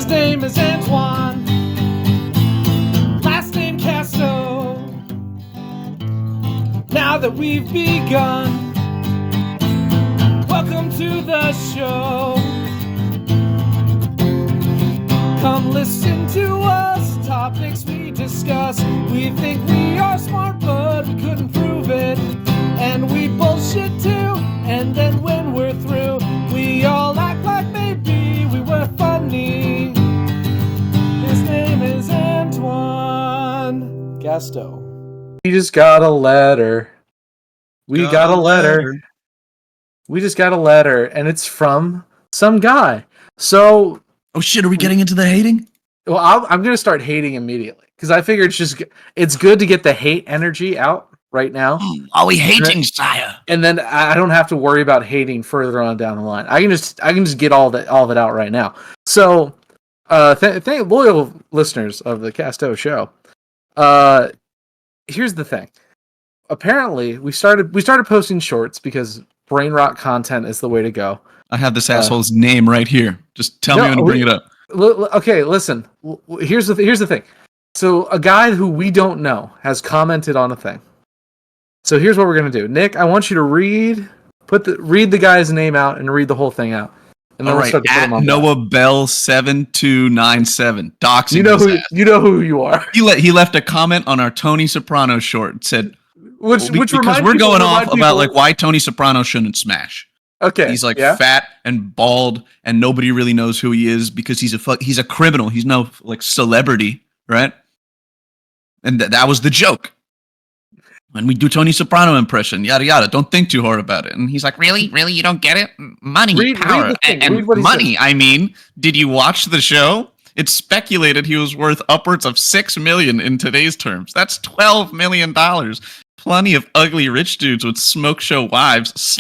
name is Antwan. Last name Castoe. Now that we've begun, welcome to the show. Come listen to us, topics we discuss. We think we are smart, but we couldn't prove it. And we bullshit too, and then when we're through, we all act like maybe we were funny. His name is Antwan. Castoe. We just got a letter. We got a letter. We just got a letter, and it's from some guy. So... Oh shit, are we getting into the hating? Well, I'm going to start hating immediately, because I figure it's good to get the hate energy out right now. Are we hating, sire? And then I don't have to worry about hating further on down the line. I can just get all of it out right now. So, thank loyal listeners of the Castoe show. Here's the thing. Apparently, we started posting shorts because brain rot content is the way to go. I have this asshole's name right here. Just tell me when to bring it up. Okay, listen. Here's the thing. So a guy who we don't know has commented on a thing. So here's what we're gonna do. Nick, I want you to read the guy's name out and read the whole thing out. And then all right, at Noah Bell 7297. Doxing. You know who you are. He left a comment on our Tony Soprano short. It said because we're going off about like why Tony Soprano shouldn't smash. Okay. He's fat and bald, and nobody really knows who he is because he's a criminal. He's no like celebrity, right? And that was the joke. When we do Tony Soprano impression, yada yada. Don't think too hard about it. And he's like, really, you don't get it? Money, power, and money. I mean, did you watch the show? It's speculated he was worth upwards of $6 million in today's terms. That's $12 million. Plenty of ugly rich dudes with smoke show wives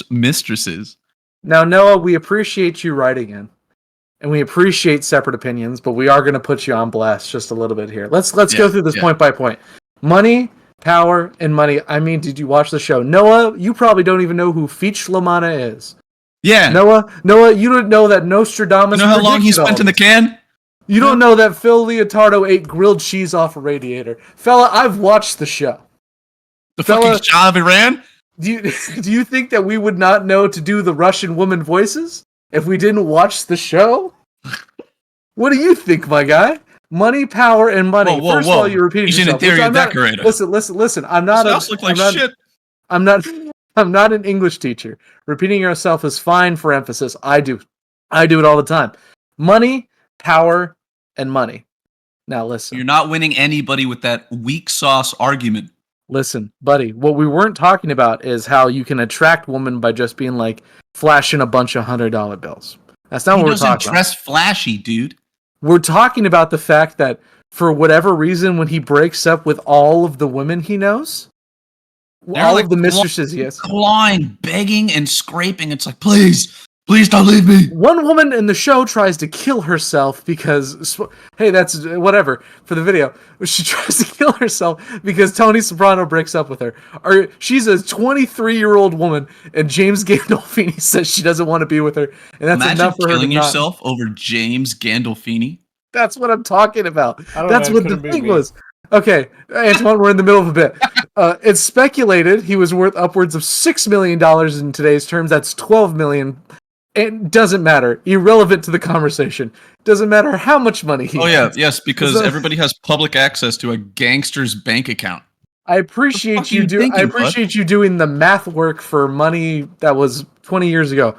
/ mistresses. Now, Noah, we appreciate you writing in, and we appreciate separate opinions, but we are going to put you on blast just a little bit here. Let's go through this point by point. Money, power, and money. I mean, did you watch the show? Noah, you probably don't even know who Feech Lamana is. Yeah. Noah, you don't know that Nostradamus... You know how long he spent in the can? You don't know that Phil Leotardo ate grilled cheese off a radiator. Fella, I've watched the show. The fucking Shah of Iran? Do you think that we would not know to do the Russian woman voices if we didn't watch the show? What do you think, my guy? Money, power, and money. Whoa. First of all, you're repeating He's yourself. He's an interior decorator. Listen. I'm not an English teacher. Repeating yourself is fine for emphasis. I do it all the time. Money, power, and money. Now listen. You're not winning anybody with that weak sauce argument. Listen, buddy, what we weren't talking about is how you can attract women by just being like flashing a bunch of $100 bills. That's not what we're talking about. He doesn't dress flashy, dude. We're talking about the fact that for whatever reason, when he breaks up with all of the women he knows, all of the mistresses he has, clawing, begging, and scraping. It's like, please don't leave me. One woman in the show tries to kill herself because, hey, that's whatever for the video. She tries to kill herself because Tony Soprano breaks up with her. Or she's a 23-year-old woman, and James Gandolfini says she doesn't want to be with her, and that's enough for her to killing yourself over James Gandolfini. That's what I'm talking about. That's what the thing was. Okay, Antwan, we're in the middle of a bit. It's speculated he was worth upwards of $6 million in today's terms. That's $12 million. It doesn't matter. Irrelevant to the conversation. Doesn't matter how much money he has. Yes, because everybody has public access to a gangster's bank account. I appreciate you doing the math work for money that was 20 years ago.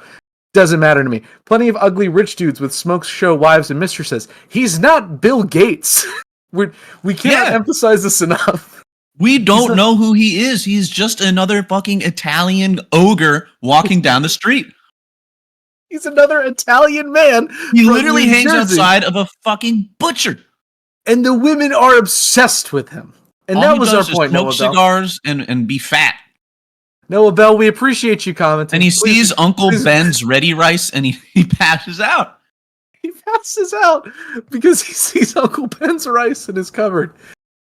Doesn't matter to me. Plenty of ugly rich dudes with smoke show wives and mistresses. He's not Bill Gates. We can't emphasize this enough. We don't know who he is. He's just another fucking Italian ogre walking down the street. He's another Italian man. He literally hangs outside of a fucking butcher. And the women are obsessed with him. And all that was our point, Noah Bell. Smoke cigars and be fat. Noah Bell, we appreciate you commenting. And he sees Uncle Ben's ready rice and he passes out. He passes out because he sees Uncle Ben's rice in his cupboard.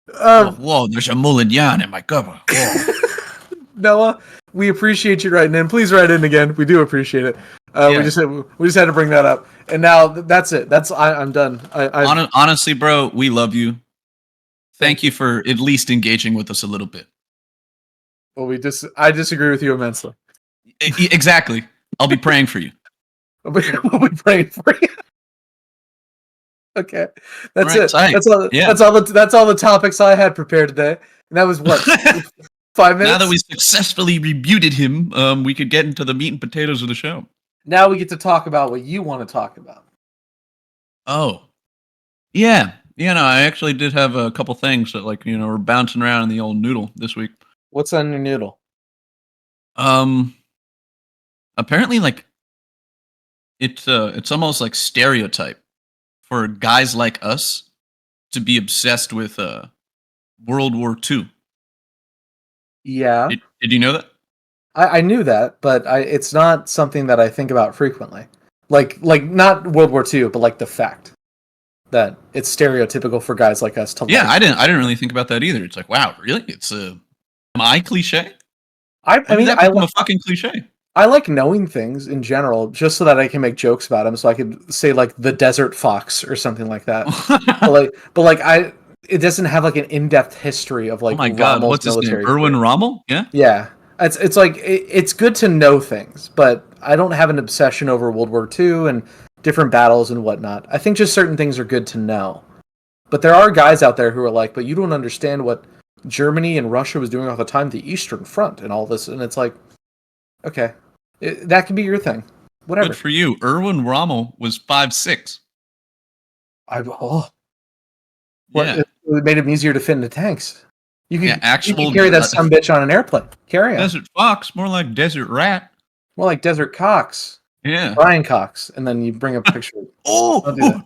Whoa, there's a mulligan in my cupboard. Noah, we appreciate you writing in. Please write in again. We do appreciate it. We just had to bring that up, and now that's it. I'm done. Honestly, bro, we love you. Thank you for at least engaging with us a little bit. Well, I disagree with you immensely. Exactly. I'll be praying for you. We'll be praying for you. Okay, that's it. That's all. Yeah. That's all the topics I had prepared today. And that was what 5 minutes. Now that we successfully rebuted him, we could get into the meat and potatoes of the show. Now we get to talk about what you want to talk about. Oh, yeah. No, I actually did have a couple things that, were bouncing around in the old noodle this week. What's on your noodle? Apparently, it's almost like stereotype for guys like us to be obsessed with World War II. Yeah. Did you know that? I knew that, but it's not something that I think about frequently. Like not World War II, but the fact that it's stereotypical for guys like us to. Yeah, I didn't really think about that either. It's like, wow, really? It's am I cliche? I mean, I'm a fucking cliche. I like knowing things in general, just so that I can make jokes about them. So I could say the desert fox or something like that. It doesn't have an in-depth history of oh my god, Rommel's what's his name? Erwin Rommel? Yeah. Yeah. It's good to know things, but I don't have an obsession over World War II and different battles and whatnot. I think just certain things are good to know. But there are guys out there who are like, but you don't understand what Germany and Russia was doing all the time, the Eastern Front and all this. And it's like, okay, that can be your thing. Whatever. Good for you. Erwin Rommel was 5'6". It made him easier to fit into tanks. You can carry that sumbitch on an airplane. Carry on. Desert fox, more like desert rat. More like desert cox. Yeah. Brian Cox. And then you bring a picture.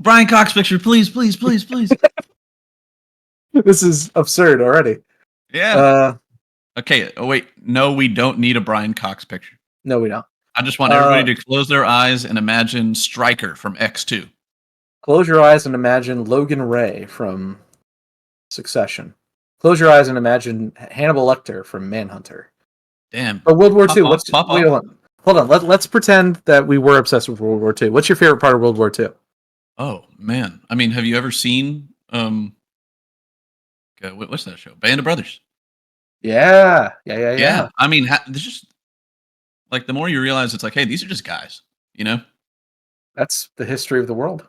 Brian Cox picture, please. This is absurd already. Yeah. Okay. Oh, wait. No, we don't need a Brian Cox picture. No, we don't. I just want everybody to close their eyes and imagine Stryker from X2. Close your eyes and imagine Logan Ray from Succession. Close your eyes and imagine Hannibal Lecter from Manhunter. Damn. Or World War II. Hold on. Let's pretend that we were obsessed with World War II. What's your favorite part of World War II? Oh, man. I mean, have you ever seen what's that show? Band of Brothers. Yeah. I mean, there's just the more you realize, it's like, hey, these are just guys, you know? That's the history of the world.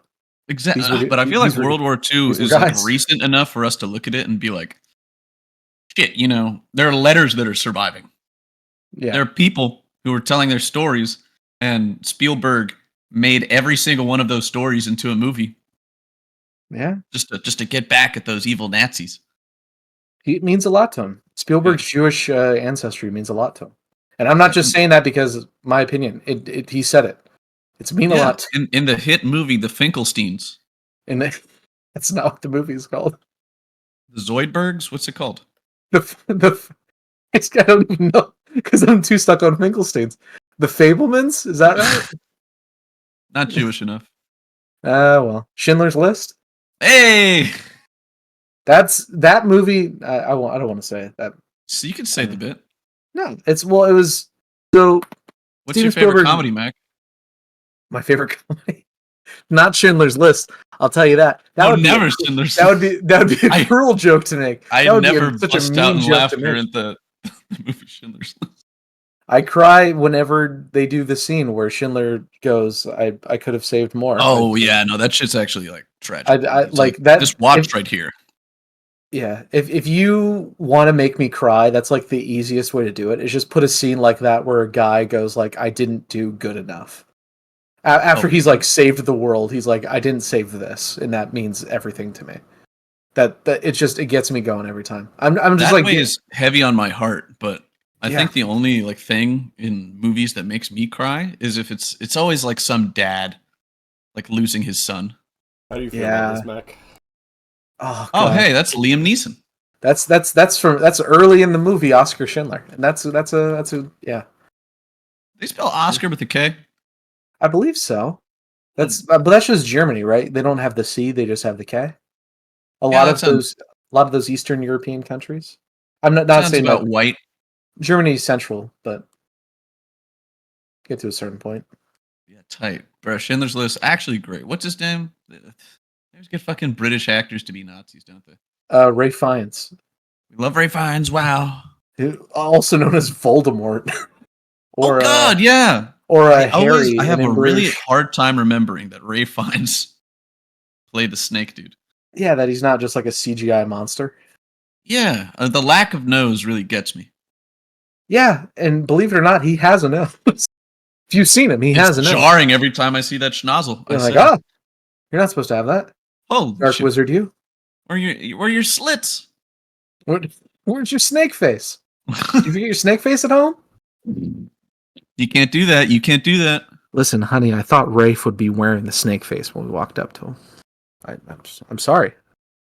Exactly. But I feel like World War II is recent enough for us to look at it and be like, shit, there are letters that are surviving. Yeah. There are people who are telling their stories, and Spielberg made every single one of those stories into a movie. Yeah. Just to get back at those evil Nazis. It means a lot to him. Spielberg's Jewish ancestry means a lot to him. And I'm not just saying that because my opinion. He said it. It's mean a lot. In the hit movie, The Finkelsteins. That's not what the movie is called. The Zoidbergs? What's it called? I don't even know because I'm too stuck on Finkelsteins. The Fablemans? Is that right? Not Jewish enough. Well, Schindler's List. Hey, that movie. I don't want to say that. So you can say the bit. No, it was so. What's your favorite comedy, Mac? My favorite comedy, not Schindler's List. I'll tell you that. Schindler's. That would be a cruel joke to make. I never bust out in laughter at the movie Schindler's List. I cry whenever they do the scene where Schindler goes, "I could have saved more." Oh yeah, no, that shit's actually tragic. I like that. Just watch right here. Yeah, if you want to make me cry, that's the easiest way to do it. Is just put a scene like that where a guy goes "I didn't do good enough." After he's saved the world, he's I didn't save this, and that means everything to me. That it gets me going every time. I'm just that way is heavy on my heart, but I think the only thing in movies that makes me cry is if it's always some dad losing his son. How do you feel about this, Mac? Oh, hey, that's Liam Neeson. That's early in the movie Oscar Schindler, and that's a yeah. They spell Oscar with a K. I believe so. But that's just Germany, right? They don't have the C; they just have the K. A lot of those Eastern European countries. I'm not saying about white. Germany's central, but get to a certain point. Yeah, tight. Bro, Schindler's List, actually great. What's his name? They just get fucking British actors to be Nazis, don't they? Ray Fiennes. We love Ray Fiennes, wow. Also known as Voldemort. Or, oh God, yeah. Or Harry. I have a really hard time remembering that Ray Fiennes played the snake dude. Yeah, that he's not just like a CGI monster. Yeah, the lack of nose really gets me. Yeah, and believe it or not, he has a nose. If you've seen him, he has a nose. It's jarring every time I see that schnozzle. You're like, oh, you're not supposed to have that. Oh, Dark shit. Wizard, you. Where are your slits? Where's your snake face? Did you get your snake face at home? You can't do that. You can't do that. Listen, honey, I thought Rafe would be wearing the snake face when we walked up to him. I'm sorry.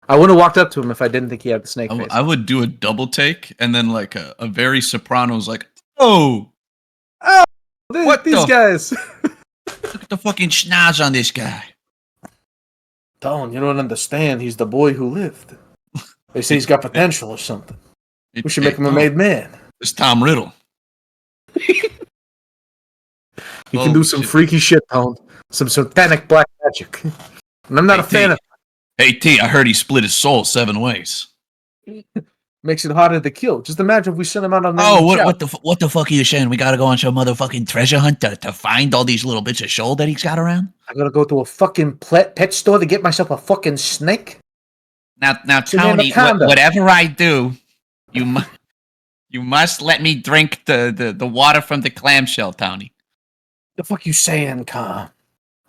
I wouldn't have walked up to him if I didn't think he had the snake face. I would do a double take and then like a very Sopranos like, oh, these guys. Look at the fucking schnoz on this guy. Don, you don't understand. He's the boy who lived. They say he's got potential or something. We should make him a made man. It's Tom Riddle. He can do some freaky shit, Don. Some satanic black magic. And I'm not a fan of. Hey T, I heard he split his soul 7 ways. Makes it harder to kill. Just imagine if we sent him out on. Oh, what the fuck are you saying? We gotta go on some motherfucking treasure hunt to find all these little bits of soul that he's got around? I gotta go to a fucking pet store to get myself a fucking snake. Now, Tony, whatever I do, you must let me drink the water from the clamshell, Tony. The fuck you saying, Khan?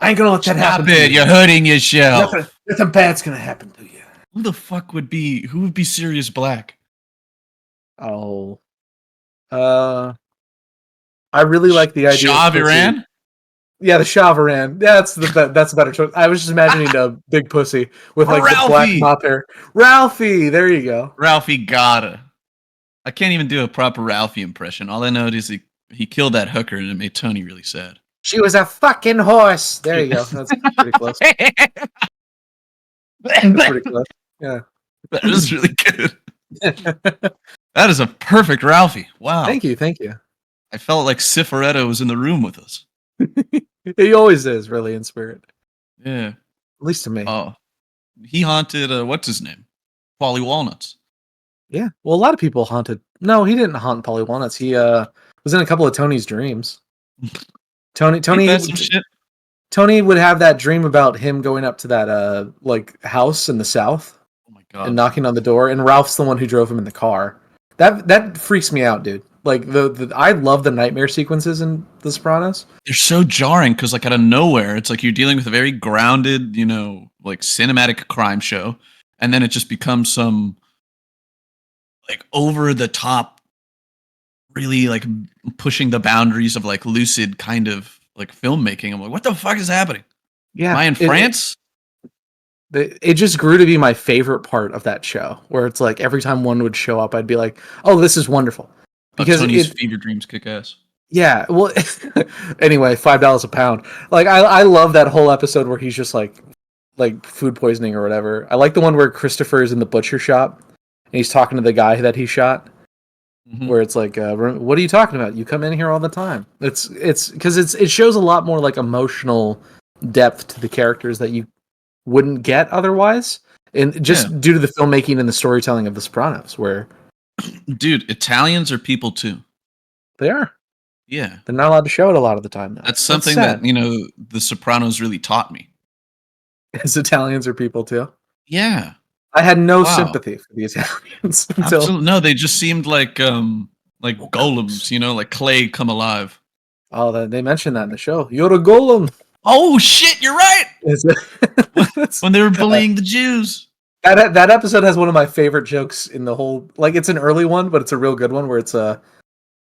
I ain't gonna let that happen. Stop it! You're hurting your shell. Nothing bad's gonna happen to you. Who would be Sirius Black? Oh, I really like the idea. Shah of Iran. Yeah, the Shah of Iran. Yeah, that's a better choice. I was just imagining a big pussy with like the black mop hair. Ralphie, there you go. Ralphie gotta. I can't even do a proper Ralphie impression. All I know is he killed that hooker and it made Tony really sad. She was a fucking horse. There you go. That's pretty close. That's pretty close. Yeah. That is really good. That is a perfect Ralphie. Wow. Thank you. I felt like Cifaretto was in the room with us. He always is, really, in spirit. Yeah. At least to me. Oh. He haunted, what's his name? Paulie Walnuts. Yeah. Well, a lot of people haunted. No, he didn't haunt Paulie Walnuts. He was in a couple of Tony's dreams. Tony would have that dream about him going up to that like house in the south. Oh my god! And knocking on the door, and Ralph's the one who drove him in the car. That freaks me out, dude. Like I love the nightmare sequences in The Sopranos. They're so jarring because like out of nowhere, it's like you're dealing with a very grounded, like cinematic crime show, and then it just becomes some like over the top, really like pushing the boundaries of like lucid kind of like filmmaking. I'm like, what the fuck is happening? Yeah, am I in France? It just grew to be my favorite part of that show, where it's like every time one would show up, I'd be like, oh, this is wonderful. Because Tony's fever dreams kick ass. Yeah, well, anyway, $5 a pound. Like I love that whole episode where he's just like food poisoning or whatever. I like the one where Christopher is in the butcher shop and he's talking to the guy that he shot. Mm-hmm. Where it's like, what are you talking about? You come in here all the time. It's because it shows a lot more like emotional depth to the characters that you wouldn't get otherwise, and just due to the filmmaking and the storytelling of The Sopranos, where, dude, Italians are people too. They are. Yeah, they're not allowed to show it a lot of the time. Though. That's something that The Sopranos really taught me. As Italians are people too. Yeah. I had no sympathy for the Italians until no, they just seemed like golems, like clay come alive. Oh, they mentioned that in the show. You're a golem. Oh shit, you're right. When they were bullying the Jews. That episode has one of my favorite jokes in the whole. Like, it's an early one, but it's a real good one where it's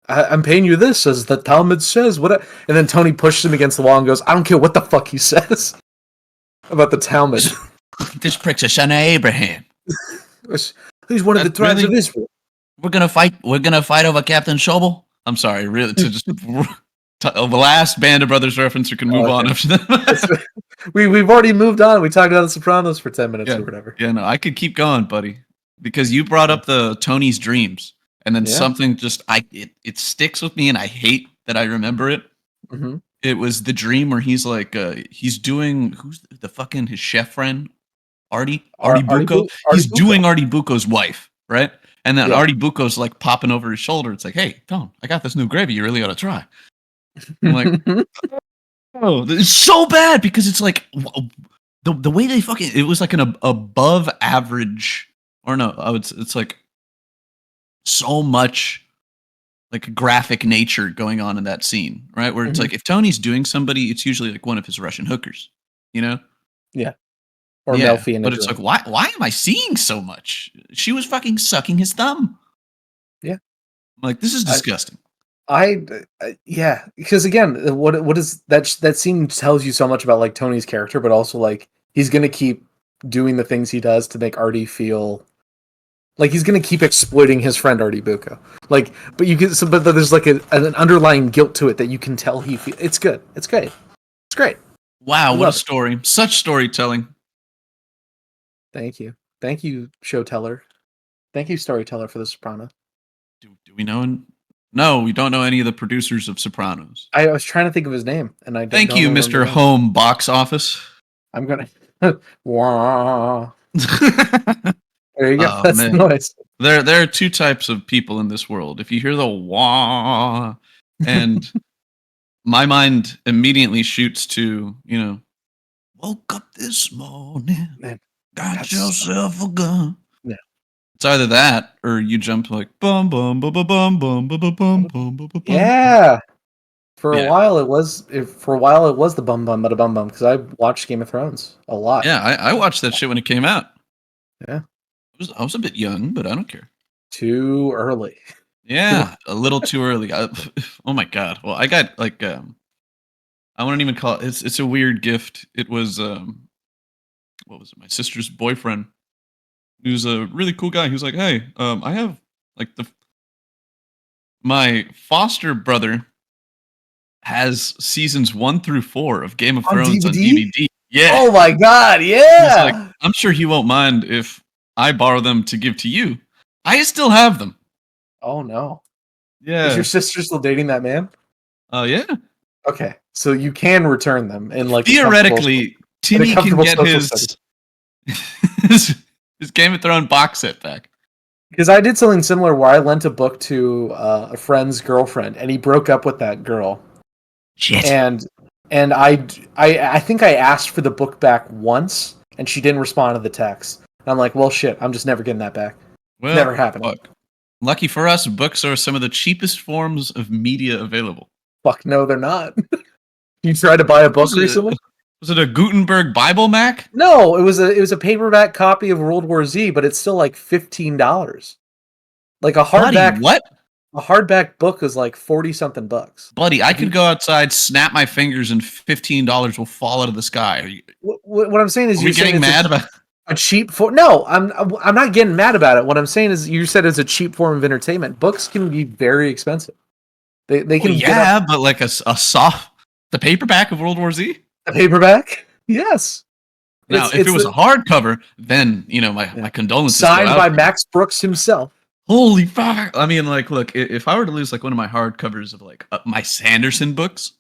I'm paying you this, as the Talmud says. And then Tony pushes him against the wall and goes, I don't care what the fuck he says about the Talmud. This prick's a son of Abraham. He's one of the tribes of Israel. We're gonna fight over Captain Schobel. I'm sorry, really. To just the last Band of Brothers reference, we can move on after that. We've already moved on. We talked about The Sopranos for 10 minutes or whatever. Yeah, no, I could keep going, buddy, because you brought up the Tony's dreams. and then something just it sticks with me, and I hate that I remember it. Mm-hmm. It was the dream where he's like he's doing who's the fucking his chef friend Artie Bucco. He's doing Artie Bucco's wife, right? And then Artie Bucco's like popping over his shoulder. It's like, hey, Tone, I got this new gravy. You really ought to try. I'm like, oh, it's so bad because it's like the way they fucking it was like an above average or no, it's like so much like graphic nature going on in that scene, right? Where it's like if Tony's doing somebody, it's usually like one of his Russian hookers, you know? Yeah. Or Melfi in a but it's like why am I seeing so much? She was fucking sucking his thumb. Yeah. I'm like, this is disgusting. Yeah, because again, what is that scene tells you so much about like Tony's character, but also like he's gonna keep doing the things he does to make Artie feel like he's gonna keep exploiting his friend Artie Bucco. Like, but you get but there's like an underlying guilt to it that you can tell he feels. It's good. It's great. It's great. Wow, what a story! Such storytelling. Thank you, show teller. Thank you, storyteller, for The Sopranos. Do we know? No, we don't know any of the producers of Sopranos. I was trying to think of his name, and I thank you, Mr. Home Box Office. I'm gonna. Wah. There you go. Oh, that's man. the noise. There are two types of people in this world. If you hear the wah, and my mind immediately shoots to, woke up this morning, got yourself a gun. Yeah. It's either that or you jump like bum bum bum bum bum bum bum bum bum bum bum. Yeah. For a while it was the bum bum bada bum bum because I watched Game of Thrones a lot. Yeah, I watched that shit when it came out. Yeah. I was a bit young, but I don't care. Too early. Yeah, a little too early. Oh my god. Well, I got like I wouldn't even call it. It's a weird gift. It was what was it? My sister's boyfriend. He was a really cool guy. He was like, "Hey, I have like my foster brother has seasons 1 through 4 of Game of Thrones on DVD. Yeah. Oh my god, yeah. Like, I'm sure he won't mind if I borrow them to give to you. I still have them. Oh no. Yeah. Is your sister still dating that man? Oh yeah. Okay, so you can return them in like theoretically. Timmy can get his Game of Thrones box set back. Because I did something similar where I lent a book to a friend's girlfriend, and he broke up with that girl. Shit. And I think I asked for the book back once, and she didn't respond to the text. And I'm like, well, shit, I'm just never getting that back. Well, never happened. Fuck. Lucky for us, books are some of the cheapest forms of media available. Fuck no, they're not. You tried to buy a book recently? Was it a Gutenberg Bible Mac? No, it was a paperback copy of World War Z, but it's still like $15. Like a hardback. Buddy, what? A hardback book is like 40 something bucks. Buddy, I could go outside, snap my fingers, and $15 will fall out of the sky. What I'm saying is, you're getting mad about a cheap form. No, I'm not getting mad about it. What I'm saying is, you said it's a cheap form of entertainment. Books can be very expensive. They can. Well, but like a the paperback of World War Z. A paperback? Yes. Now, if it was a hardcover, then my condolences. Signed by Max Brooks himself. Holy fuck! I mean, like, look, if I were to lose like one of my hardcovers of like my Sanderson books,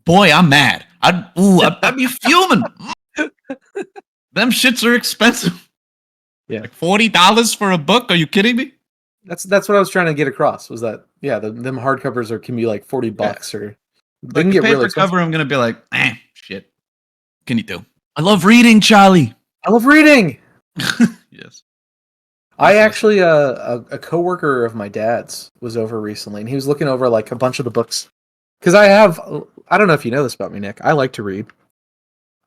boy, I'm mad. I'd be fuming. Them shits are expensive. Yeah, like $40 for a book? Are you kidding me? That's what I was trying to get across. Was that them hardcovers can be like $40 or they can get really expensive. Cover, I'm gonna be like, shit. What can you do? I love reading, Charlie. I love reading. Yes. I actually a coworker of my dad's was over recently, and he was looking over like a bunch of the books because I don't know if you know this about me, Nick. I like to read.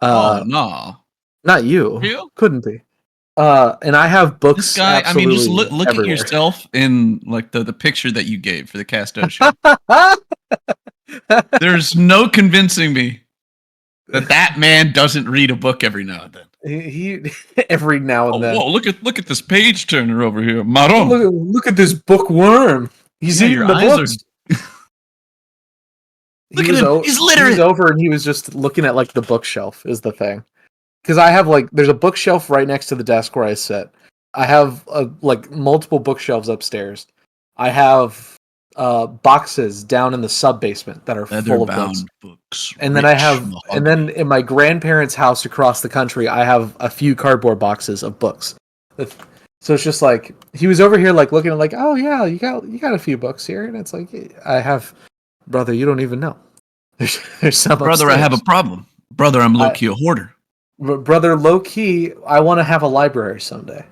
Oh no, not you. Real? Couldn't be. And I have books. This guy, I mean, just look at yourself in like the picture that you gave for the Castoe show. There's no convincing me that man doesn't read a book every now and then. He every now and then. Whoa, look at this page turner over here, Maron. Look at this bookworm. He's eating the books. Look at him. He's literate. He was over and he was just looking at like the bookshelf is the thing. Because I have like there's a bookshelf right next to the desk where I sit, I have like multiple bookshelves upstairs. I have boxes down in the sub basement that are full of books. And then and then in my grandparents' house across the country, I have a few cardboard boxes of books. So it's just like he was over here, like looking at, like, oh yeah, you got a few books here, and it's like, I have, brother, you don't even know. There's some brother. upstairs. I have a problem, brother. I'm low key a hoarder. Brother, low key, I want to have a library someday.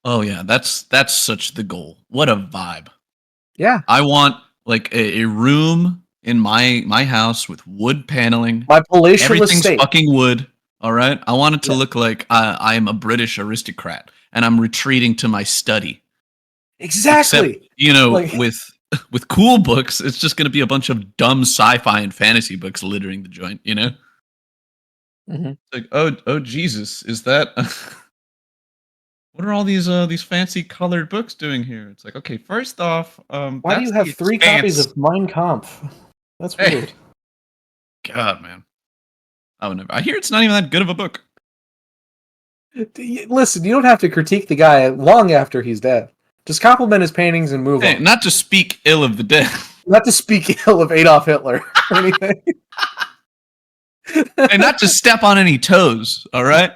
Oh yeah, that's such the goal. What a vibe. Yeah, I want like a room in my house with wood paneling. My palatial Everything's estate. fucking wood. All right. I want it to look like I am a British aristocrat and I'm retreating to my study. Exactly. Except, with cool books, it's just going to be a bunch of dumb sci-fi and fantasy books littering the joint. Mm-hmm. It's like, oh Jesus, is that? What are all these fancy colored books doing here? It's like, okay, first off, why do you have 3 copies of Mein Kampf? That's weird. God, man, I would never. I hear it's not even that good of a book. Listen, you don't have to critique the guy long after he's dead. Just compliment his paintings and move on. Not to speak ill of the dead. Not to speak ill of Adolf Hitler or anything. And not to step on any toes, all right?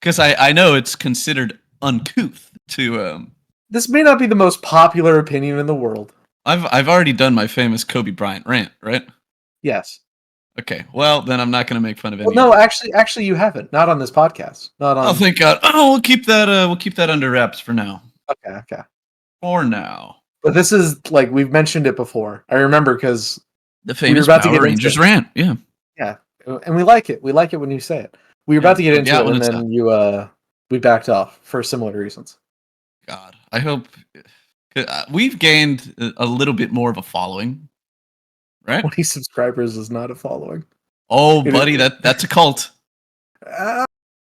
Because I know it's considered uncouth to. This may not be the most popular opinion in the world. I've already done my famous Kobe Bryant rant, right? Yes. Okay. Well, then I'm not going to make fun of it. Well, no, actually, you haven't. Not on this podcast. Not on. Oh, thank God. Oh, we'll keep that under wraps for now. Okay. For now. But this is like we've mentioned it before. I remember because the famous Power Rangers rant. Yeah. Yeah, and we like it. We like it when you say it. We were about to get into it, and then we backed off for similar reasons. God, I hope we've gained a little bit more of a following, right? 20 subscribers is not a following. Oh, buddy, that's a cult.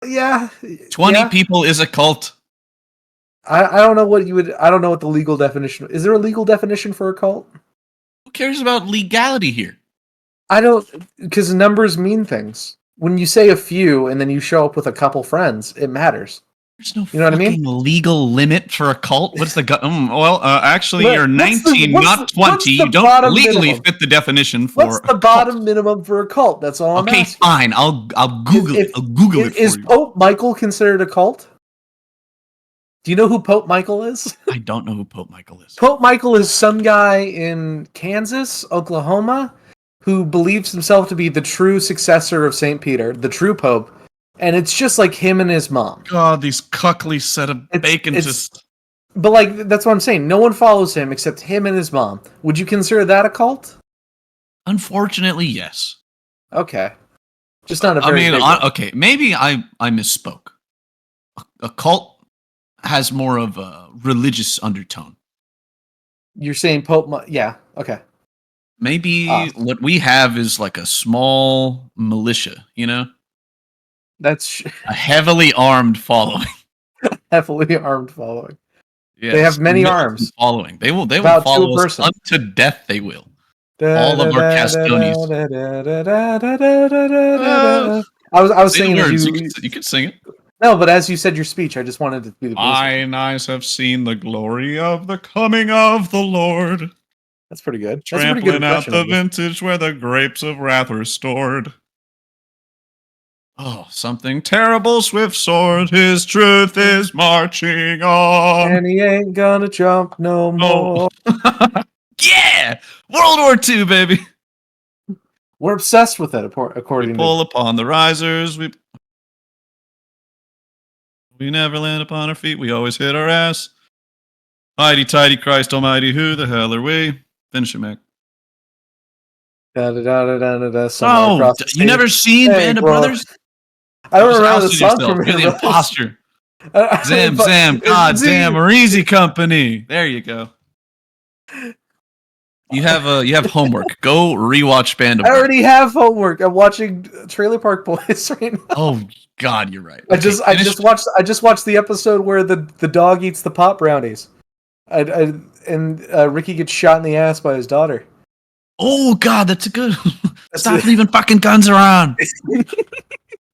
Yeah. 20 people is a cult. I don't know what I don't know what the legal definition is. There a legal definition for a cult? Who cares about legality here? I don't, because numbers mean things. When you say a few and then you show up with a couple friends, it matters. There's no legal limit for a cult. What's the actually, you're 19, not 20. You don't legally fit the definition for. What's the bottom minimum for a cult? That's all I'm asking. Okay, fine. I'll Google it. I'll Google it for you. Is Pope Michael considered a cult? Do you know who Pope Michael is? I don't know who Pope Michael is. Pope Michael is some guy in Kansas, Oklahoma, who believes himself to be the true successor of St. Peter, the true Pope. And it's just like him and his mom. God, these cuckly set of bacon just... But like, that's what I'm saying. No one follows him except him and his mom. Would you consider that a cult? Unfortunately, yes. Okay. Just not a very big one. Okay, maybe I misspoke. A cult has more of a religious undertone. You're saying Pope... Yeah, okay. Maybe what we have is like a small militia, That's a heavily armed following. Heavily armed following. Yes, they have many arms. Following. They will follow us unto death. They will. All of our Castoes. I was saying you could sing it. No, but as you said your speech, I just wanted to be the mine eyes have seen the glory of the coming of the Lord. That's pretty good. That's trampling out the vintage where the grapes of wrath are stored. Oh, something terrible, swift sword. His truth is marching on. And he ain't gonna jump no more. Yeah! World War II, baby. We're obsessed with it, according to... We pull upon the risers. We never land upon our feet. We always hit our ass. Mighty, tighty, Christ almighty, who the hell are we? Finish it, Mac. Oh, you never seen Band of Brothers? I don't remember the song from You're the imposter. Zam, God damn, Marizi Company. There you go. You have homework. Go rewatch Band of Brothers. I already have homework. I'm watching Trailer Park Boys right now. Oh God, you're right. Okay, I just watched the episode where the dog eats the pop brownies. And Ricky gets shot in the ass by his daughter. Oh God, that's a good. Stop leaving fucking guns around.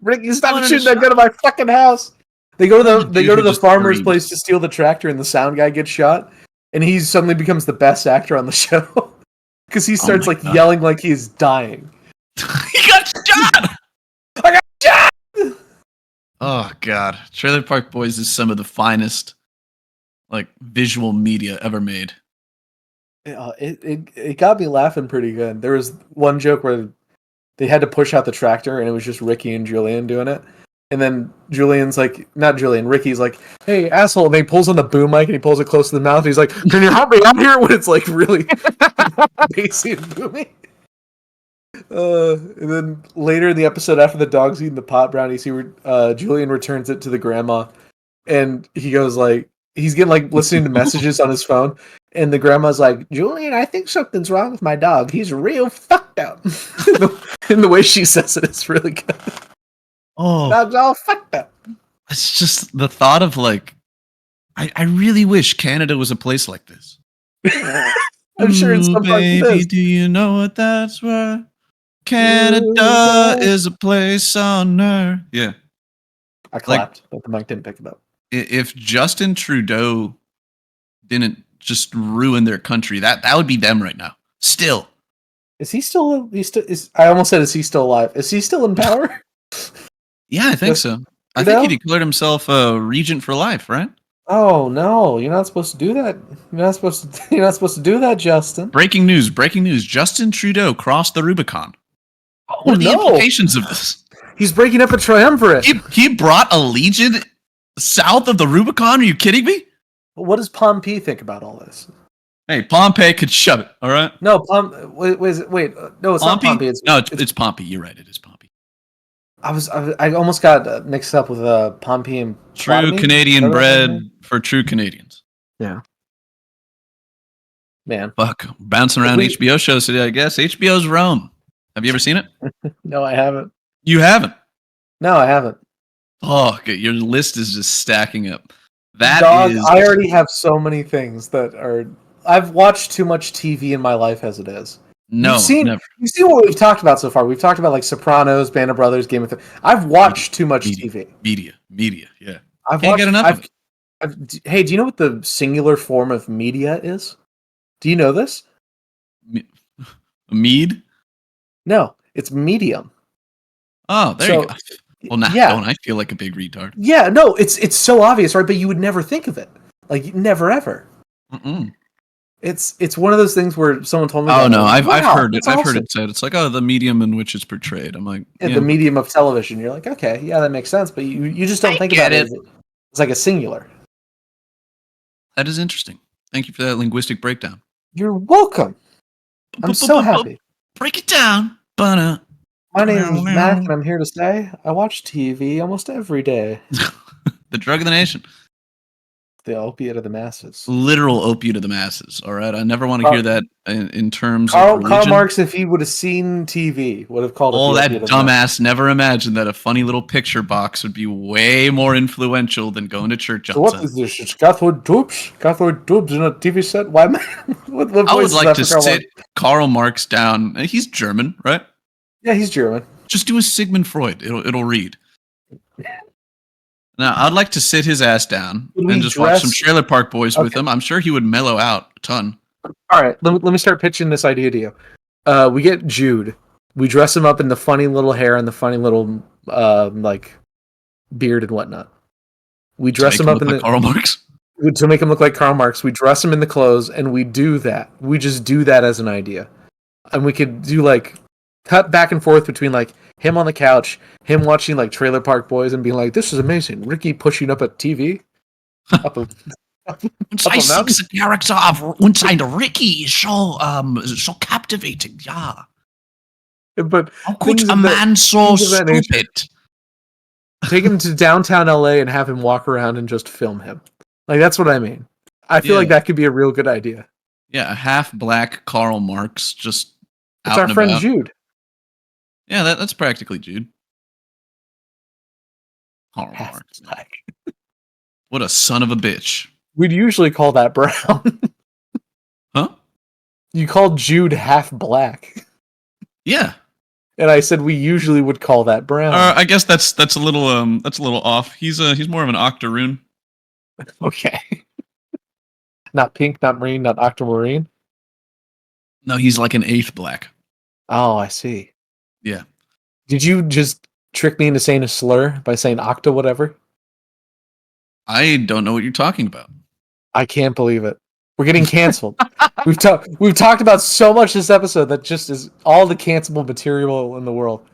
Ricky, stop shooting that gun at my fucking house. They go to the farmer's place to steal the tractor, and the sound guy gets shot, and he suddenly becomes the best actor on the show because he starts yelling like he's dying. He got shot. I got shot. Oh God, Trailer Park Boys is some of the finest visual media ever made. It got me laughing pretty good. There was one joke where they had to push out the tractor, and it was just Ricky and Julian doing it. And then Ricky's like, "Hey, asshole!" And he pulls on the boom mic and he pulls it close to the mouth. And he's like, "Can you help me out here?" When it's really bassy and boomy. And then later in the episode, after the dog's eating the pot brownies, Julian returns it to the grandma, and he goes he's getting listening to messages on his phone, and the grandma's like, "Julian, I think something's wrong with my dog. He's real fucked up." And the way she says it is really good. Oh, dog's all fucked up. It's just the thought of I really wish Canada was a place like this. I'm sure it's some baby, do you know what that's worth? Canada is a place on earth. Yeah. I clapped, but the mic didn't pick it up. If Justin Trudeau didn't just ruin their country, that would be them right now. Still. Is he still? I almost said, is he still alive? Is he still in power? Yeah, I think so. I think he declared himself a regent for life, right? Oh no, you're not supposed to do that. You're not supposed to do that, Justin. Breaking news. Justin Trudeau crossed the Rubicon. What are the implications of this? He's breaking up a triumvirate. He brought a legion south of the Rubicon? Are you kidding me? What does Pompey think about all this? Hey, Pompey could shove it, all right? No, wait, no, it's not Pompey. It's Pompey. You're right, it is Pompey. I almost got mixed up with Pompey and True Canadian bread for true Canadians. Yeah. Man. Fuck, bouncing around HBO shows today, I guess. HBO's Rome. Have you ever seen it? No, I haven't. You haven't? No, I haven't. Oh, okay. Your list is just stacking up. I already have so many things that are... I've watched too much TV in my life as it is. No, never. You've seen what we've talked about so far. We've talked about Sopranos, Band of Brothers, Game of Thrones. I've watched too much TV. Media, yeah. Can't get enough of it. Hey, do you know what the singular form of media is? Do you know this? Mead? No, it's medium. Oh, there you go. Well, now don't I feel like a big retard? Yeah, no, it's so obvious, right? But you would never think of it. Never ever. Mm-mm. It's one of those things where someone told me. Oh no, I've heard it. I've heard it said. It's the medium in which it's portrayed. I'm like, the medium of television. You're like, okay, yeah, that makes sense. But you just don't think about it. It's like a singular. That is interesting. Thank you for that linguistic breakdown. You're welcome. I'm so happy. Break it down. My name is Mac, and I'm here to say I watch TV almost every day. The drug of the nation. The opiate of the masses. Literal opiate of the masses. All right, I never want to hear that in terms of religion. Karl Marx, if he would have seen TV, would have called it. Oh, that dumbass never imagined that a funny little picture box would be way more influential than going to church. So what is this? It's Cathode tubes in a TV set. Why? What I would like to sit Karl Marx down. He's German, right? Yeah, he's German. Just do a Sigmund Freud. It'll read. Now, I'd like to sit his ass down and just watch some Trailer Park Boys with him. I'm sure he would mellow out a ton. All right, let me start pitching this idea to you. We get Jude. We dress him up in the funny little hair and the funny little beard and whatnot. We dress him up in Karl Marx. To make him look like Karl Marx. We dress him in the clothes, and we do that. We just do that as an idea, and we could do cut back and forth between him on the couch, him watching Trailer Park Boys and being like, "This is amazing." Ricky pushing up a TV. Once I see the character of inside Ricky is so captivating, yeah. But how could a man so stupid? Take him to downtown LA and have him walk around and just film him. That's what I mean. I feel like that could be a real good idea. Yeah, a half black Karl Marx just. It's our friend Jude. Yeah, that's practically Jude. Karl Marx. What a son of a bitch. We'd usually call that brown. Huh? You call Jude half black. Yeah. And I said we usually would call that brown. I guess that's a little off. He's more of an octoroon. Okay. Not pink, not marine, not octomarine. No, he's like an eighth black. Oh, I see. Yeah. Did you just trick me into saying a slur by saying octa whatever? I don't know what you're talking about. I can't believe it. We're getting canceled. We've talked about so much this episode that just is all the cancelable material in the world.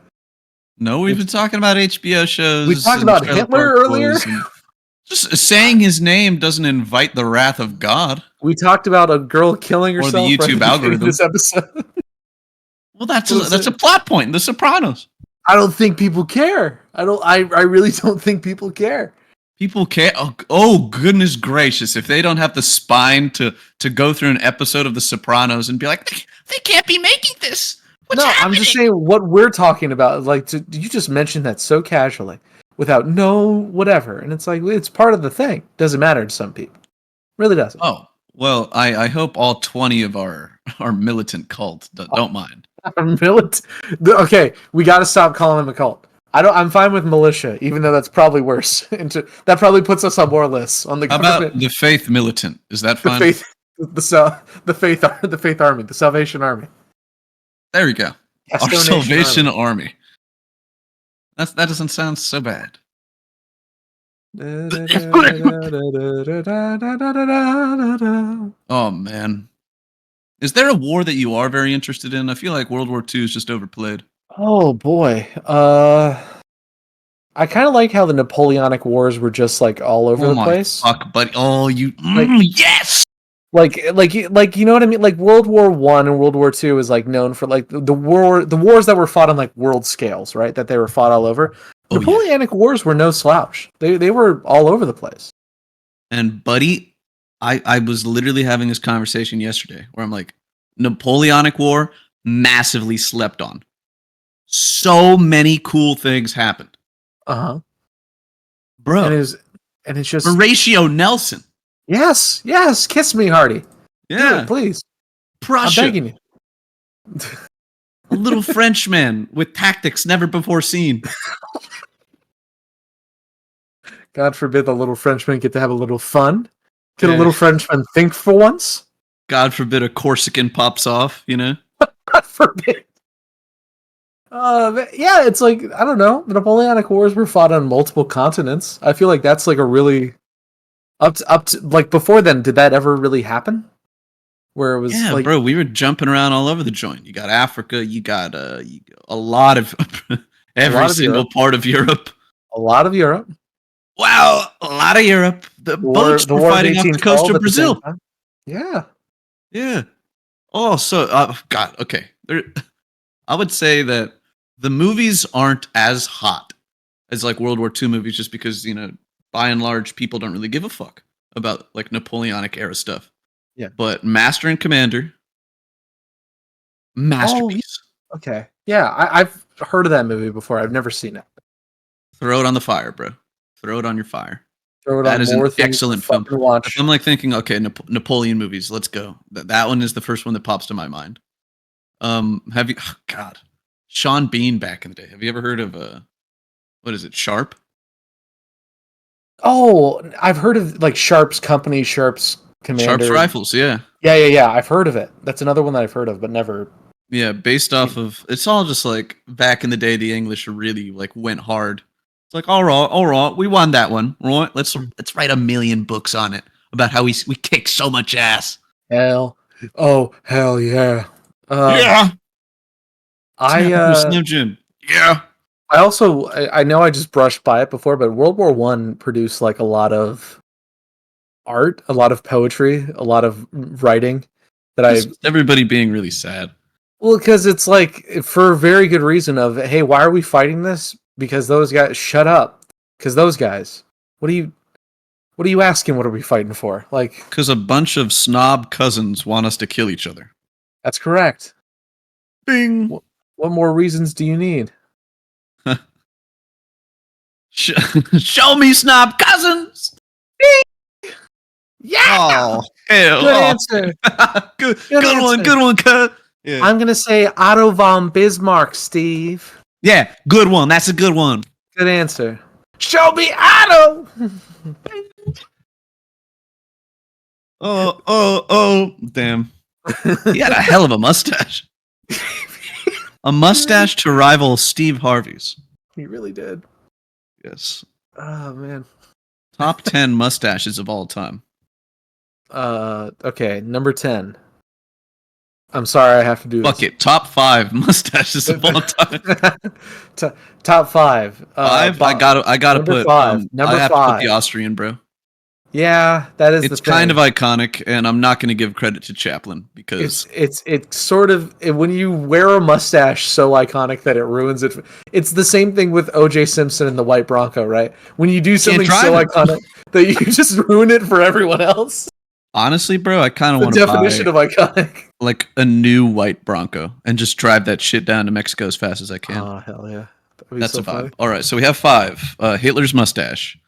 No, we've been talking about HBO shows. We talked about Hitler earlier. Just saying his name doesn't invite the wrath of God. We talked about a girl killing herself. Or the YouTube algorithm. This episode. Well, that's a plot point in The Sopranos. I don't think people care. I really don't think people care. People care. Oh, goodness gracious! If they don't have the spine to go through an episode of The Sopranos and be like, they can't be making this. What's happening? I'm just saying what we're talking about. Like, you just mentioned that so casually, without no whatever, and it's like it's part of the thing. Doesn't matter to some people. Really doesn't. Oh well, I hope all 20 of our militant cult don't mind. Okay, we got to stop calling them a cult. I'm fine with militia, even though that's probably worse. That probably puts us on more lists on the government. How about the faith militant? Is that fine? The faith army, the Salvation Army. There we go. Our Salvation Army. That doesn't sound so bad. Oh man. Is there a war that you are very interested in? I feel like World War II is just overplayed. Oh boy. I kind of like how the Napoleonic Wars were just like all over the place. Fuck, buddy. Oh, yes. Like you know what I mean? Like World War I and World War II is like known for like the wars that were fought on like world scales, right? That they were fought all over. Napoleonic Wars were no slouch. They were all over the place. And buddy, I was literally having this conversation yesterday where I'm like, Napoleonic War, massively slept on. So many cool things happened. Bro. And it's just Horatio Nelson. Yes, kiss me, Hardy. Yeah. Please. Prussia. I'm begging you. A little Frenchman with tactics never before seen. God forbid the little Frenchman get to have a little fun. Get a little Frenchman think for once. God forbid a Corsican pops off, you know? God forbid. Yeah, it's like, I don't know. The Napoleonic Wars were fought on multiple continents. I feel like that's like a really up to like before then, did that ever really happen? Where it was like, bro, we were jumping around all over the joint. You got Africa, you got a lot of every single part of Europe. A lot of Europe. Wow, a lot of Europe. The boats were fighting off the coast of Brazil. Yeah. Yeah. Oh, so God, okay. I would say that the movies aren't as hot as like World War II movies, just because, you know, by and large, people don't really give a fuck about like Napoleonic era stuff. Yeah. But Master and Commander, masterpiece. Oh, okay. Yeah, I've heard of that movie before. I've never seen it. Throw it on the fire, bro. Throw it on your fire. Throw it that on is more an excellent film. Watch. I'm like thinking, okay, Napoleon movies. Let's go. That one is the first one that pops to my mind. Have you? Oh, God, Sean Bean back in the day. Have you ever heard of what is it? Sharp. Oh, I've heard of like Sharp's company, Sharp's Commander. Sharp's Rifles. Yeah. Yeah. I've heard of it. That's another one that I've heard of, but never. Yeah, based off of. It's all just like back in the day, the English really like went hard. It's like, all right, we won that one, right? Let's write 1 million books on it about how we kick so much ass. Hell yeah. Yeah. I Jim. Yeah. I also I know I just brushed by it before, but World War I produced like a lot of art, a lot of poetry, a lot of writing everybody being really sad. Well, because it's like for a very good reason of, hey, why are we fighting this? Because those guys, shut up. Because those guys, what are you asking? What are we fighting for? Like, because a bunch of snob cousins want us to kill each other. That's correct. Bing. What more reasons do you need? Show me snob cousins. Bing. Yeah. Oh, hell. Good answer. Good one. Good one, cut. Yeah. I'm gonna say Otto von Bismarck, Steve. Yeah, good one. That's a good one. Good answer. Show me Otto. Oh, damn. He had a hell of a mustache. A mustache to rival Steve Harvey's. He really did. Yes. Oh man. Top 10 mustaches of all time. Okay, number 10. I'm sorry I have to do Fuck this. it. Top 5 mustaches of all time. Top 5. Five? I gotta number put five. Number I have to put five. the Austrian, bro. Yeah, that is It's the thing. kind of iconic, and I'm not gonna give credit to Chaplin because it's sort of when you wear a mustache so iconic that it ruins it. It's the same thing with O.J. Simpson and the White Bronco, right? When you do something so iconic that you just ruin it for everyone else. Honestly, bro, I kind of The want to buy definition of iconic. like a new white Bronco and just drive that shit down to Mexico as fast as I can. Oh hell yeah, That's so a vibe. funny. All right, so we have 5. Hitler's mustache.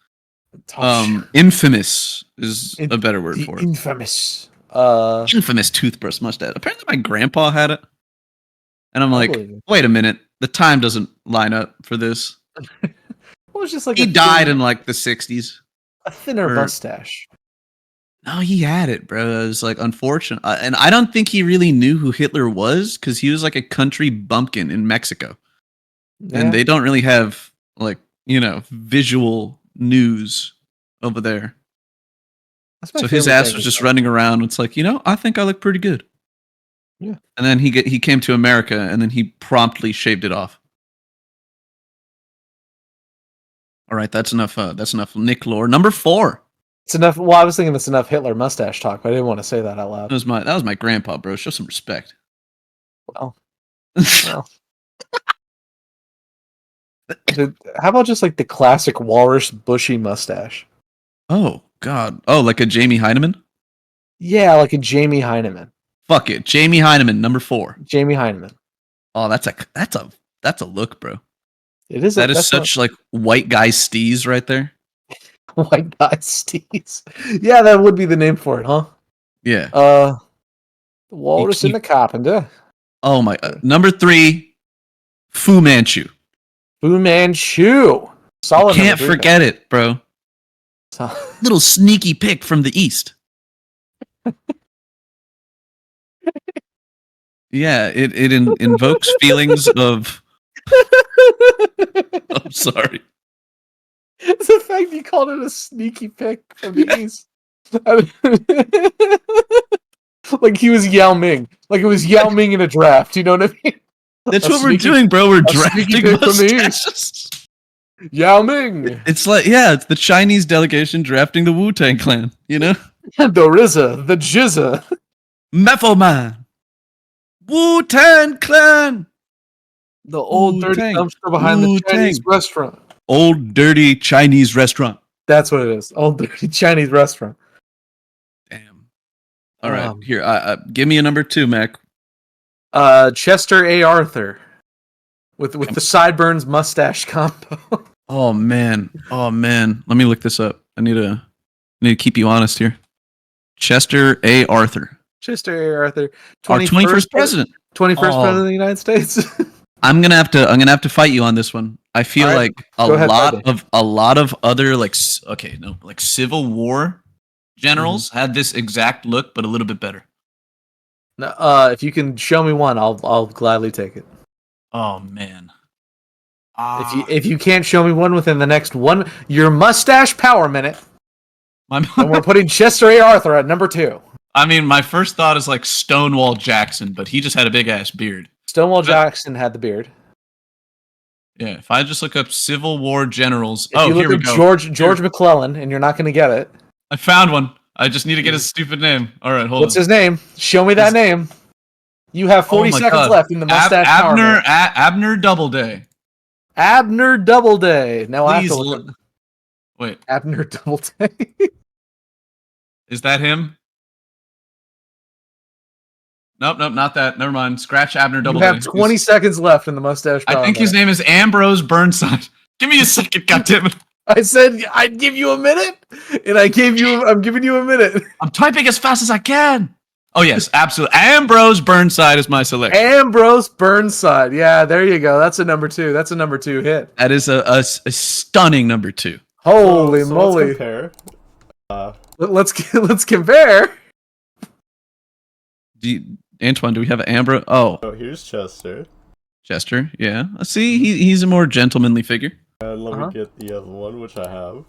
Infamous is a better word for it. Infamous. Infamous toothbrush mustache. Apparently, my grandpa had it, and I'm like, believe it. wait a minute, the time doesn't line up for this. Well, it's just like He died in like the 60s. a thinner mustache. No, he had it, bro. It was like unfortunate, and I don't think he really knew who Hitler was because he was like a country bumpkin in Mexico, and they don't really have like visual news over there. So his ass was just running around. It's like I think I look pretty good. Yeah. And then he came to America, and then he promptly shaved it off. All right, that's enough. That's enough. Nick lore. Number 4. It's enough. Well, I was thinking that's enough Hitler mustache talk, but I didn't want to say that out loud. That was my grandpa, bro. Show some respect. Well. How about just like the classic walrus bushy mustache? Oh God. Oh, like a Jamie Heineman? Yeah, like a Jamie Heineman. Fuck it, Jamie Heineman, number 4. Jamie Heineman. Oh, that's a look, bro. It is. That is such like white guy steez right there. White guy steez. Yeah, that would be the name for it, huh? Yeah. Walrus and the Carpenter. Oh my. Number 3, Fu Manchu. Fu Manchu. Solid. Can't forget it, bro. Little sneaky pick from the east. Yeah, it invokes feelings of. I'm sorry. It's the fact you called it a sneaky pick from the east. Like he was Yao Ming. Like it was Yao Ming in a draft. You know what I mean? That's what we're doing, bro. We're drafting mustaches. Yao Ming. It's like, it's the Chinese delegation drafting the Wu-Tang Clan, The RZA, the Jizza. Mepho Man. Wu-Tang Clan. The old dirty dumpster behind the Chinese restaurant. Old dirty Chinese restaurant. That's what it is. Old dirty Chinese restaurant. Damn. All right, here. Give me a number 2, Mac. Chester A. Arthur. With the sideburns mustache combo. Oh man. Let me look this up. I need to keep you honest here. Chester A. Arthur. Chester A. Arthur. Our 21st president. 21st president of the United States. I'm gonna have to fight you on this one. I feel like a lot of other like Civil War generals had this exact look, but a little bit better. If you can show me one, I'll gladly take it. Oh man. If you can't show me one within the next your mustache power minute, and we're putting Chester A. Arthur at number 2. I mean, my first thought is like Stonewall Jackson, but he just had a big ass beard. Stonewall Jackson had the beard. Yeah, if I just look up Civil War generals, here we go. George McClellan, and you're not going to get it. I found one. I just need to get his stupid name. All right, hold on. What's his name? Show me that name. You have 40 seconds left in the mustache power minute. Abner Doubleday. Abner Doubleday. Now I have to look. Wait. Abner Doubleday. Is that him? Nope, not that. Never mind. Scratch Abner Doubleday. You have 20 seconds left in the mustache power I think his name is Ambrose Burnside. Give me a second, goddammit. I said I'd give you a minute, and I'm giving you a minute. I'm typing as fast as I can. Oh yes, absolutely. Ambrose Burnside is my selection. Ambrose Burnside. Yeah, there you go. That's a number 2. That's a number 2 hit. That is a stunning number 2. Holy so moly! Let's compare. Let's compare. Antwan, do we have Ambrose? Oh, Here's Chester. Chester. Yeah. See, he's a more gentlemanly figure. And let me get the other one, which I have.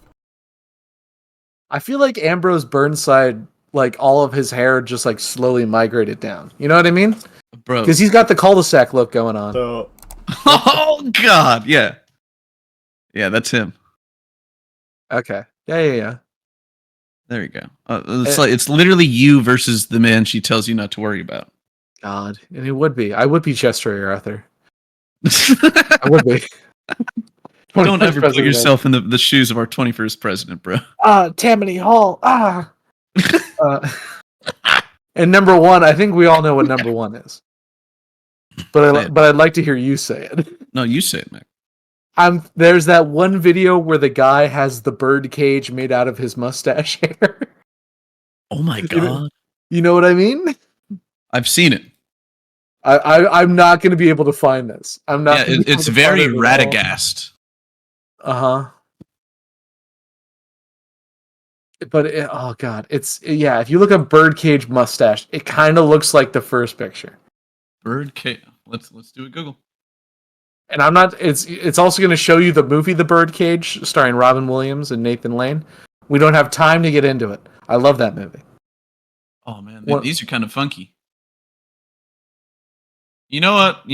I feel like Ambrose Burnside, like all of his hair just like slowly migrated down. You know what I mean? Bro. Because he's got the cul-de-sac look going on. So, oh God, yeah. Yeah, that's him. Okay. Yeah. There you go. It's literally you versus the man she tells you not to worry about. God, and it would be. I would be Chester or Arthur. I would be. Don't ever put yourself in the shoes of our 21st president, bro. Tammany Hall. And number 1, I think we all know what number 1 is. But I'd like to hear you say it. No, you say it, Mac. There's that one video where the guy has the bird cage made out of his mustache hair. Oh my God. You know what I mean? I've seen it. I'm not going to be able to find this. I'm not. Yeah, it's very Radagast. But oh God, if you look at birdcage mustache, it kind of looks like the first picture. Birdcage. Let's do a Google. And I'm not. It's also going to show you the movie The Birdcage, starring Robin Williams and Nathan Lane. We don't have time to get into it. I love that movie. Oh man, these are kind of funky. You know what?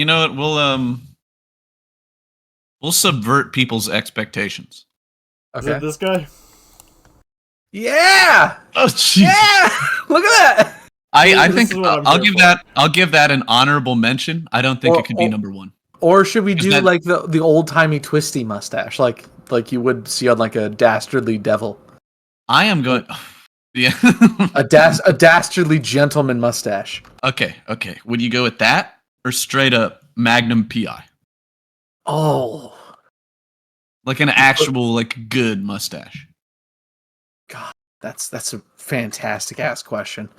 We'll subvert people's expectations. Okay. Is it this guy? Yeah. Oh jeez. Yeah. Look at that. I think I'll give that an honorable mention. I don't think it could be number 1. Or should we do like the old timey twisty mustache, like you would see on like a dastardly devil? I am going. Yeah. a dastardly gentleman mustache. Okay. Would you go with that or straight up Magnum PI? Oh. Like an actual like good mustache. God, that's a fantastic ass question.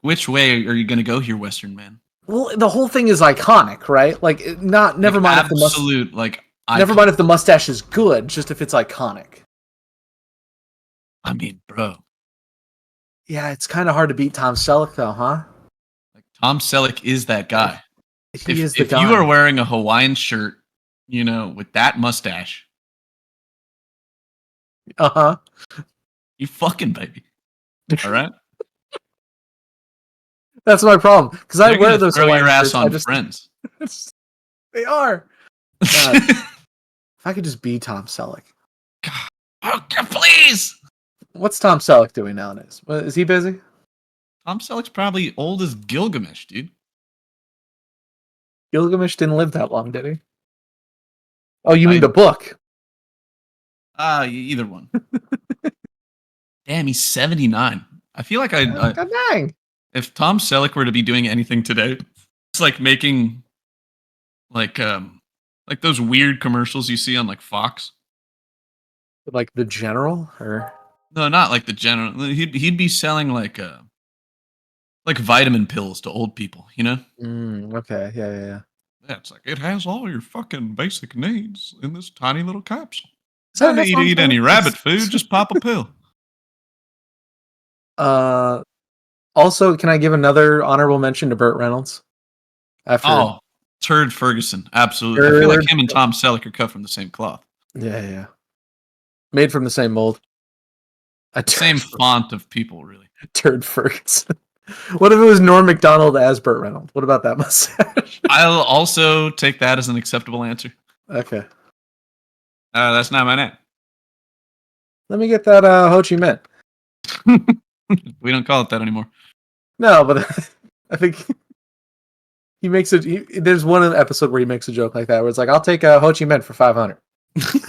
Which way are you going to go here, Western man? Well, the whole thing is iconic, right? Like never mind if the mustache is good, just if it's iconic. I mean, bro. Yeah, it's kind of hard to beat Tom Selleck, though, huh? Like Tom Selleck is that guy. If you are wearing a Hawaiian shirt, with that mustache, you fucking baby. All right. That's my problem because I wear those. Throw your ass on Friends. They are. God, if I could just be Tom Selleck. God, please. What's Tom Selleck doing nowadays? Is he busy? Tom Selleck's probably old as Gilgamesh, dude. Gilgamesh didn't live that long, did he? Oh, you mean the book? Either one. Damn, he's 79. I feel like dang. If Tom Selleck were to be doing anything today, it's like making like those weird commercials you see on like Fox. Like the General, or no, not like the General. He'd be selling like vitamin pills to old people, Okay, yeah. Yeah, it's like it has all your fucking basic needs in this tiny little capsule. Don't need to eat any rabbit food, just pop a pill. Also, can I give another honorable mention to Burt Reynolds? Turd Ferguson, absolutely. I feel like him and Tom Selleck are cut from the same cloth. Yeah. Made from the same mold. Same font of people, really. Turd Ferguson. What if it was Norm Macdonald as Burt Reynolds? What about that mustache? I'll also take that as an acceptable answer. Okay. That's not my name. Let me get that Ho Chi Minh. We don't call it that anymore. No, but I think he makes it. There's one episode where he makes a joke like that, where it's like, "I'll take a Ho Chi Minh for 500."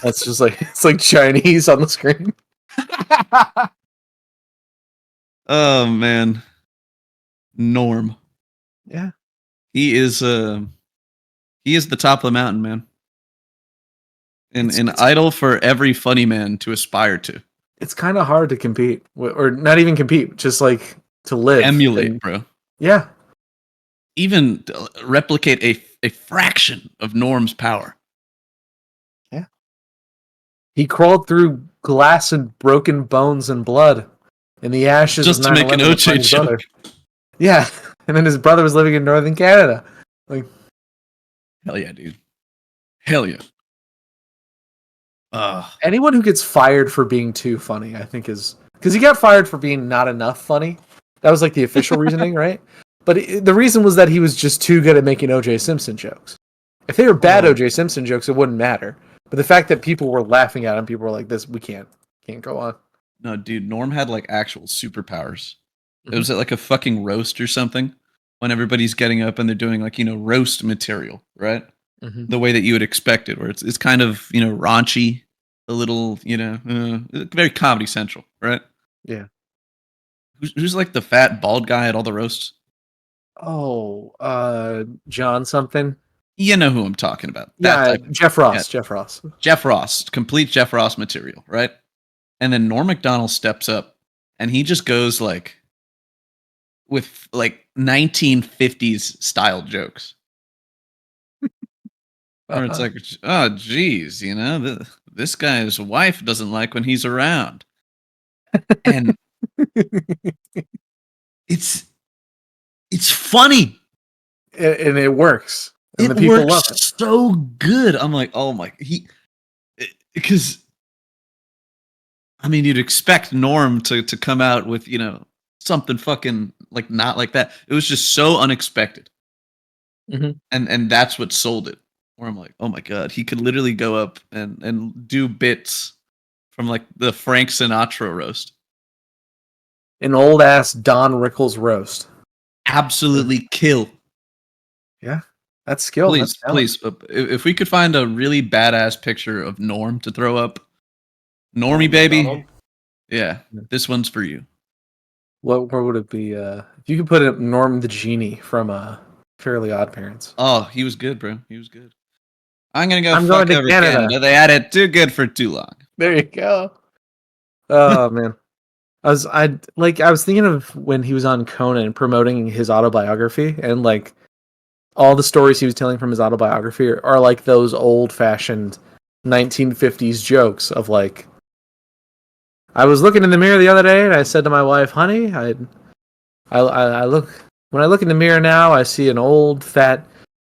That's just like it's like Chinese on the screen. Oh man, Norm. Yeah, he is the top of the mountain, man. An idol for every funny man to aspire to. It's kind of hard to compete, or not even compete, just like to live. Emulate, bro. Yeah. Even replicate a fraction of Norm's power. Yeah. He crawled through glass and broken bones and blood in the ashes just of to make an 9/11 to OJ find his brother. joke. Yeah. And then his brother was living in northern Canada. Like, hell yeah, dude. Hell yeah. Anyone who gets fired for being too funny, I think is... Because he got fired for being not enough funny. That was like the official reasoning, right? But the reason was that he was just too good at making O.J. Simpson jokes. If they were bad O.J. Simpson jokes, it wouldn't matter. But the fact that people were laughing at him, people were like, "This, we can't go on." No, dude, Norm had like actual superpowers. It was at like a fucking roast or something when everybody's getting up and they're doing like, roast material, right? Mm-hmm. The way that you would expect it, where it's kind of, raunchy, a little, very Comedy Central, right? Yeah. Who's like the fat bald guy at all the roasts? Oh, John something. You know who I'm talking about. Jeff Ross. Yeah. Jeff Ross. Jeff Ross, complete Jeff Ross material, right? And then Norm Macdonald steps up and he just goes like with like 1950s style jokes. Where it's like, oh, geez, this guy's wife doesn't like when he's around. And it's funny. And it works. And it the people works love it. So good. I'm like, oh my, because you'd expect Norm to come out with, something fucking like not like that. It was just so unexpected. Mm-hmm. And that's what sold it. Where I'm like, oh my God, he could literally go up and do bits from like the Frank Sinatra roast. An old ass Don Rickles roast. Absolutely kill. Yeah. That's skill. Please. If we could find a really badass picture of Norm to throw up. Normie, baby. Yeah. This one's for you. Where would it be? If you could put it Norm the Genie from Fairly Odd Parents. Oh, he was good, bro. He was good. I'm going to going to Canada. They had it too good for too long. There you go. Oh, man. I was thinking of when he was on Conan promoting his autobiography, and like all the stories he was telling from his autobiography are like those old-fashioned 1950s jokes of like, I was looking in the mirror the other day and I said to my wife, "Honey, I look when I look in the mirror now, I see an old, fat,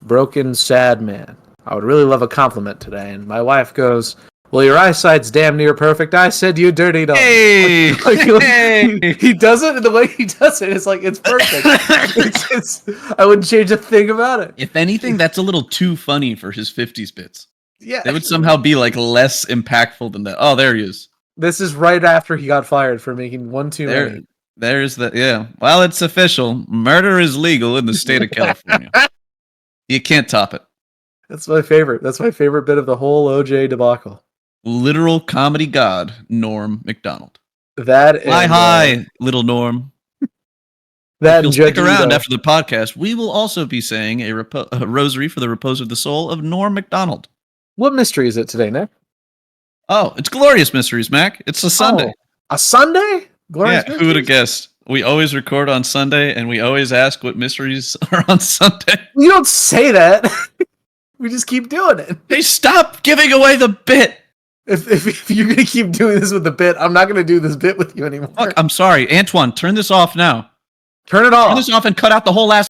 broken, sad man. I would really love a compliment today." And my wife goes, "Well, your eyesight's damn near perfect. I said you dirty dog." Hey! He does it, and the way he does it, it's like, it's perfect. I wouldn't change a thing about it. If anything, that's a little too funny for his 50s bits. Yeah. They would somehow be like less impactful than that. Oh, there he is. This is right after he got fired for making one too many. There's the, yeah. Well, it's official. Murder is legal in the state of California. You can't top it. That's my favorite. That's my favorite bit of the whole OJ debacle. Literal comedy god, Norm Macdonald. That Fly high, little Norm. That if you'll stick around after the podcast, we will also be saying a rosary for the repose of the soul of Norm Macdonald. What mystery is it today, Nick? Oh, it's Glorious Mysteries, Mac. It's a Sunday. Oh, a Sunday? Glorious Mysteries? Who would have guessed? We always record on Sunday, and we always ask what mysteries are on Sunday. You don't say that. We just keep doing it. Hey, stop giving away the bit. If you're going to keep doing this with the bit, I'm not going to do this bit with you anymore. Fuck, I'm sorry. Antwan, turn this off now. Turn it off. Turn this off and cut out the whole last